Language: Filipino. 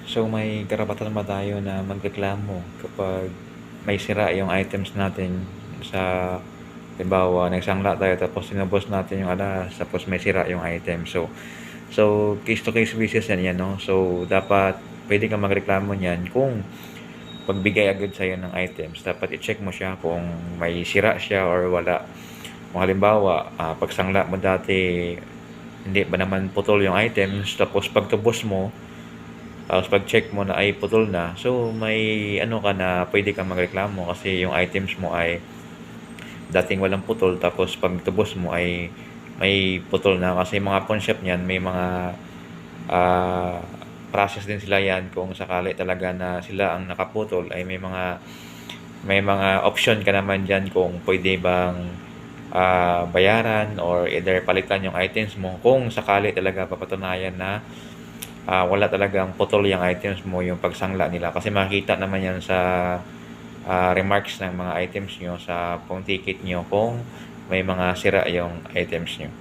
So may karapatan ba tayo na magreklamo kapag may sira yung items natin sa halimbawa nagsangla tayo tapos sinubos natin yung alahas tapos may sira yung item. So case to case basis yan 'no. So dapat puwede kang magreklamo niyan kung pagbigay agad sa'yo ng items dapat i-check mo siya kung may sira siya or wala. Kung halimbawa, pagsangla mo dati hindi ba naman putol yung items tapos pagtubos mo tapos pag-check mo na ay putol na, so may ano ka na pwede kang magreklamo kasi yung items mo ay dating walang putol tapos pagtubos mo ay may putol na kasi mga pawn shop niyan may mga ah, process din sila yan kung sakali talaga na sila ang nakaputol ay may mga option ka naman diyan kung pwede bang bayaran or either palitan yung items mo kung sakali talaga papatunayan na wala talagang putol yung items mo yung pagsangla nila kasi makita naman yan sa remarks ng mga items nyo sa pong ticket nyo kung may mga sira yung items nyo.